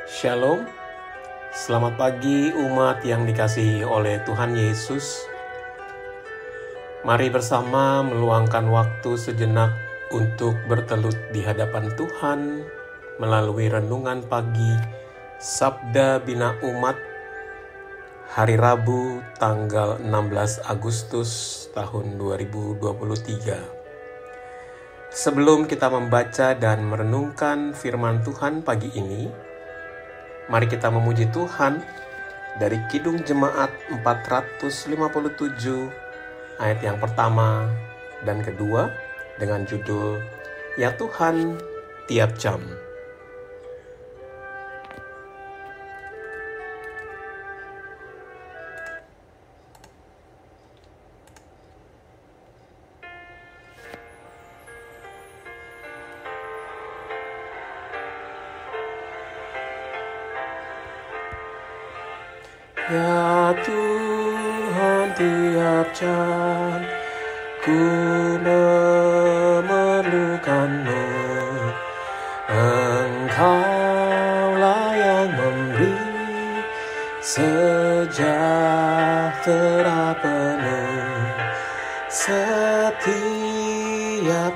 Shalom, selamat pagi umat yang dikasihi oleh Tuhan Yesus. Mari bersama meluangkan waktu sejenak untuk bertelut di hadapan Tuhan melalui renungan pagi Sabda Bina Umat hari Rabu tanggal 16 Agustus tahun 2023. Sebelum kita membaca dan merenungkan firman Tuhan pagi ini, mari kita memuji Tuhan dari Kidung Jemaat 457 ayat yang pertama dan kedua dengan judul Ya Tuhan Tiap Jam. Ya Tuhan, tiap jam ku memerlukan-Mu. Engkaulah yang memberi sejahtera penuh. Setiap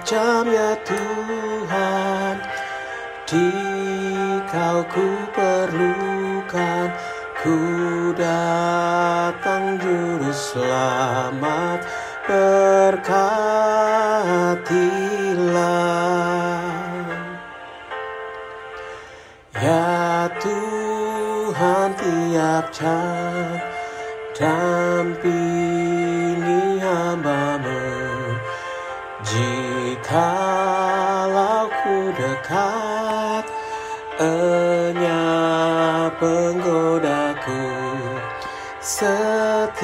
jam ya Tuhan, Dikau ku perlukan. Ku datang juru selamat, berkatilah. Ya Tuhan, tiap jam dampingi hamba-Mu. Jikalau ku dekat, enyap penggodaku. Setiap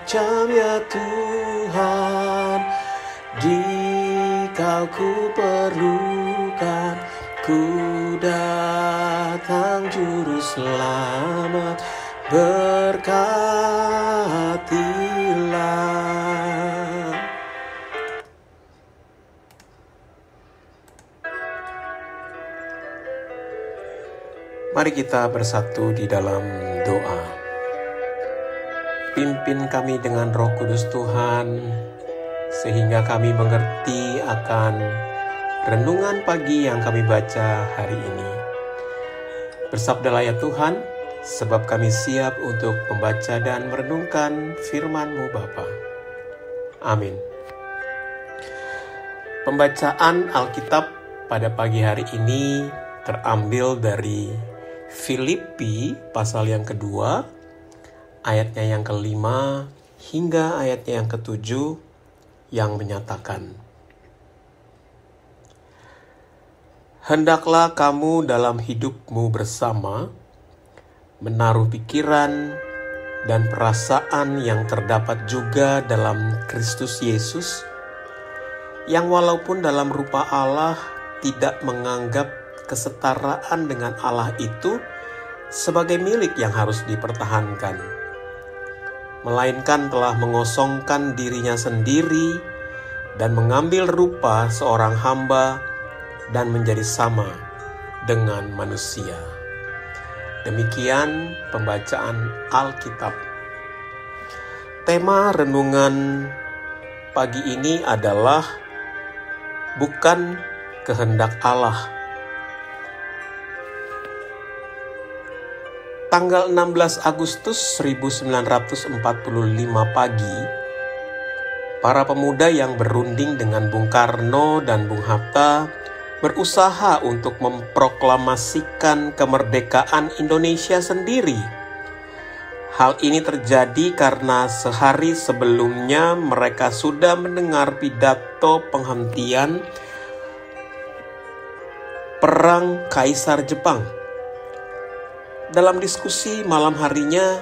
jam ya Tuhan, Dikau ku perlukan. Ku datang juru selamat, berkatilah. Mari kita bersatu di dalam doa. Pimpin kami dengan Roh Kudus Tuhan, sehingga kami mengerti akan renungan pagi yang kami baca hari ini. Bersabdalah ya Tuhan, sebab kami siap untuk membaca dan merenungkan firman-Mu Bapa. Amin. Pembacaan Alkitab pada pagi hari ini terambil dari Filipi pasal yang kedua, ayatnya yang kelima hingga ayatnya yang ketujuh yang menyatakan, Hendaklah kamu dalam hidupmu bersama menaruh pikiran dan perasaan yang terdapat juga dalam Kristus Yesus, yang walaupun dalam rupa Allah tidak menganggap kesetaraan dengan Allah itu sebagai milik yang harus dipertahankan, melainkan telah mengosongkan dirinya sendiri dan mengambil rupa seorang hamba dan menjadi sama dengan manusia. Demikian pembacaan Alkitab. Tema renungan pagi ini adalah bukan kehendak Allah. Tanggal 16 Agustus 1945 pagi, para pemuda yang berunding dengan Bung Karno dan Bung Hatta berusaha untuk memproklamasikan kemerdekaan Indonesia sendiri. Hal ini terjadi karena sehari sebelumnya mereka sudah mendengar pidato penghentian Perang Kaisar Jepang. Dalam diskusi malam harinya,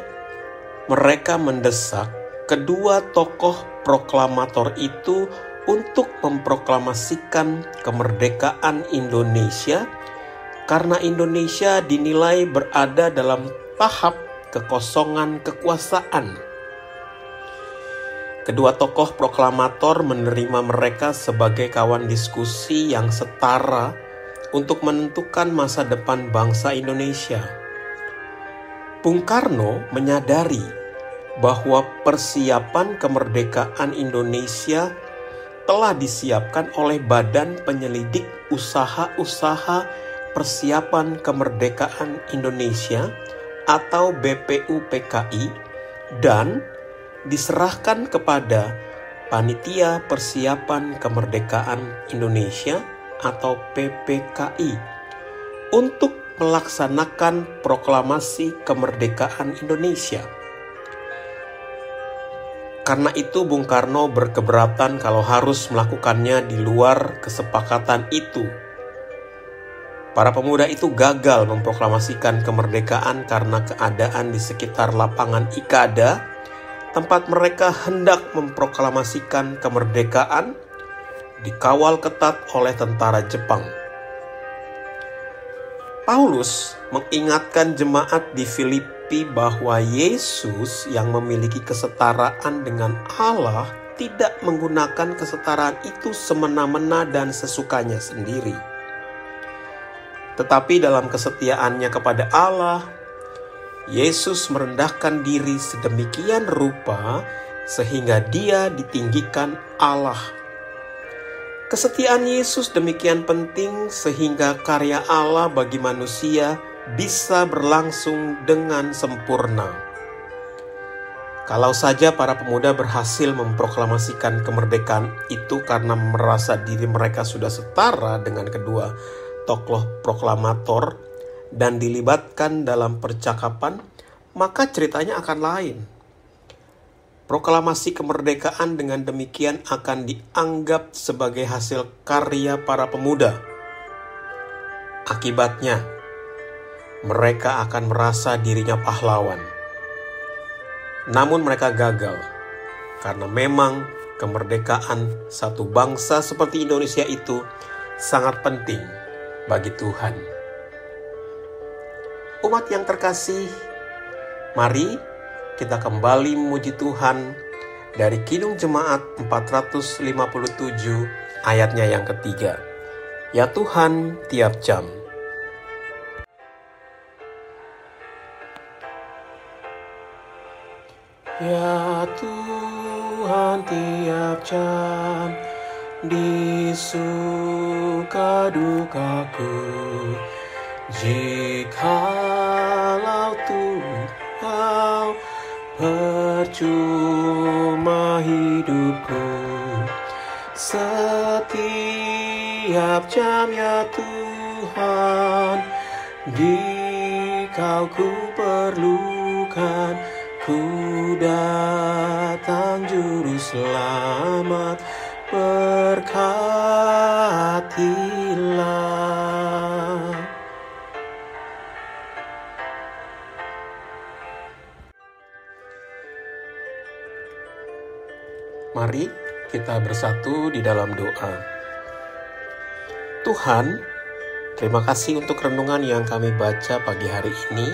mereka mendesak kedua tokoh proklamator itu untuk memproklamasikan kemerdekaan Indonesia karena Indonesia dinilai berada dalam tahap kekosongan kekuasaan. Kedua tokoh proklamator menerima mereka sebagai kawan diskusi yang setara untuk menentukan masa depan bangsa Indonesia. Bung Karno menyadari bahwa persiapan kemerdekaan Indonesia telah disiapkan oleh Badan Penyelidik Usaha-Usaha Persiapan Kemerdekaan Indonesia atau BPUPKI dan diserahkan kepada Panitia Persiapan Kemerdekaan Indonesia atau PPKI untuk melaksanakan proklamasi kemerdekaan Indonesia. Karena itu Bung Karno berkeberatan kalau harus melakukannya di luar kesepakatan itu. Para pemuda itu gagal memproklamasikan kemerdekaan karena keadaan di sekitar lapangan Ikada, tempat mereka hendak memproklamasikan kemerdekaan, dikawal ketat oleh tentara Jepang. Paulus mengingatkan jemaat di Filipi bahwa Yesus yang memiliki kesetaraan dengan Allah tidak menggunakan kesetaraan itu semena-mena dan sesukanya sendiri. Tetapi dalam kesetiaannya kepada Allah, Yesus merendahkan diri sedemikian rupa sehingga dia ditinggikan Allah. Kesetiaan Yesus demikian penting sehingga karya Allah bagi manusia bisa berlangsung dengan sempurna. Kalau saja para pemuda berhasil memproklamasikan kemerdekaan itu karena merasa diri mereka sudah setara dengan kedua tokoh proklamator dan dilibatkan dalam percakapan, maka ceritanya akan lain. Proklamasi kemerdekaan dengan demikian akan dianggap sebagai hasil karya para pemuda. Akibatnya, mereka akan merasa dirinya pahlawan. Namun mereka gagal, karena memang kemerdekaan satu bangsa seperti Indonesia itu sangat penting bagi Tuhan. Umat yang terkasih, mari kita kembali memuji Tuhan dari Kidung Jemaat 457 ayatnya yang ketiga. Ya Tuhan tiap jam. Ya Tuhan tiap jam, di suka dukaku, jikalau Tuhan percuma hidupku, setiap jam ya Tuhan, Dikau ku perlukan, ku datang juru selamat, berkatilah. Mari kita bersatu di dalam doa. Tuhan, terima kasih untuk renungan yang kami baca pagi hari ini.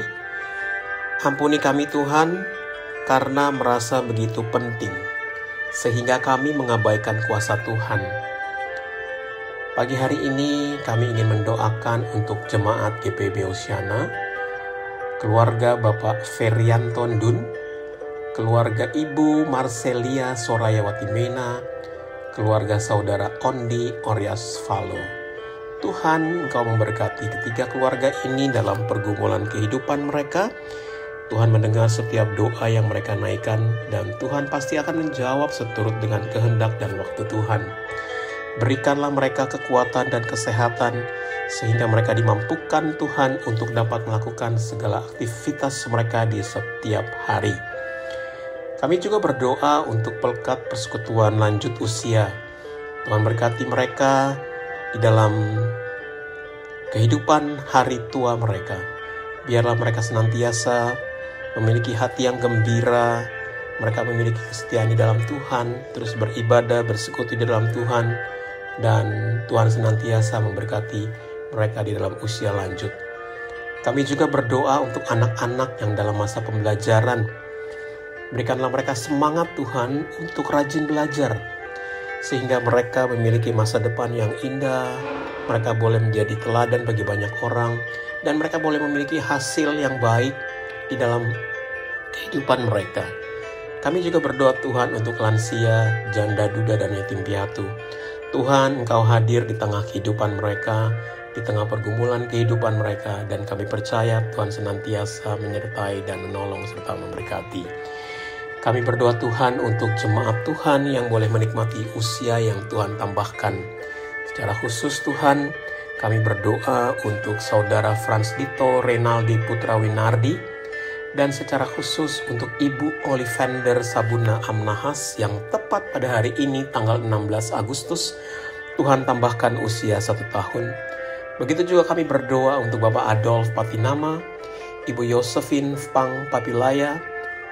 Ampuni kami Tuhan, karena merasa begitu penting, sehingga kami mengabaikan kuasa Tuhan. Pagi hari ini kami ingin mendoakan untuk jemaat GPIB Oceana, keluarga Bapak Ferianto Dun, keluarga Ibu Marcelia Sorayawati Mena, keluarga saudara Ondi Orias Falo. Tuhan, Engkau memberkati ketiga keluarga ini dalam pergumulan kehidupan mereka. Tuhan mendengar setiap doa yang mereka naikkan, dan Tuhan pasti akan menjawab seturut dengan kehendak dan waktu Tuhan. Berikanlah mereka kekuatan dan kesehatan, sehingga mereka dimampukan Tuhan untuk dapat melakukan segala aktivitas mereka di setiap hari. Kami juga berdoa untuk Pelkat Persekutuan Lanjut Usia. Tuhan berkati mereka di dalam kehidupan hari tua mereka. Biarlah mereka senantiasa memiliki hati yang gembira, mereka memiliki kesetiaan di dalam Tuhan, terus beribadah, bersekutu di dalam Tuhan, dan Tuhan senantiasa memberkati mereka di dalam usia lanjut. Kami juga berdoa untuk anak-anak yang dalam masa pembelajaran. Berikanlah mereka semangat Tuhan untuk rajin belajar, sehingga mereka memiliki masa depan yang indah, mereka boleh menjadi teladan bagi banyak orang, dan mereka boleh memiliki hasil yang baik di dalam kehidupan mereka. Kami juga berdoa Tuhan untuk lansia, janda duda, dan yatim piatu. Tuhan, Engkau hadir di tengah kehidupan mereka, di tengah pergumulan kehidupan mereka, dan kami percaya Tuhan senantiasa menyertai dan menolong serta memberkati. Kami berdoa Tuhan untuk jemaat Tuhan yang boleh menikmati usia yang Tuhan tambahkan. Secara khusus Tuhan, kami berdoa untuk Saudara Frans Dito Renaldi Putra Winardi, dan secara khusus untuk Ibu Olivander Sabuna Amnahas yang tepat pada hari ini tanggal 16 Agustus, Tuhan tambahkan usia 1 tahun. Begitu juga kami berdoa untuk Bapak Adolf Patinama, Ibu Yosefin Pang Papilaya,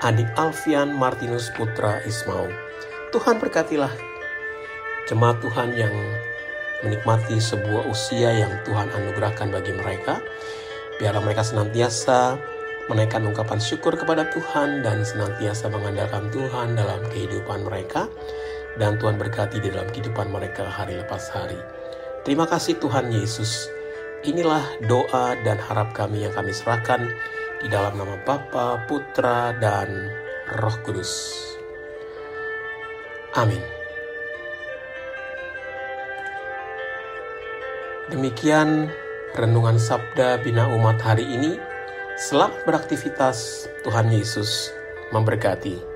adik Alfian Martinus Putra Ismau. Tuhan berkatilah jemaat Tuhan yang menikmati sebuah usia yang Tuhan anugerahkan bagi mereka. Biarlah mereka senantiasa menaikkan ungkapan syukur kepada Tuhan dan senantiasa mengandalkan Tuhan dalam kehidupan mereka. Dan Tuhan berkati di dalam kehidupan mereka hari lepas hari. Terima kasih Tuhan Yesus. Inilah doa dan harap kami yang kami serahkan di dalam nama Bapa, Putra, dan Roh Kudus. Amin. Demikian renungan Sabda Bina Umat hari ini. Selamat beraktivitas. Tuhan Yesus memberkati.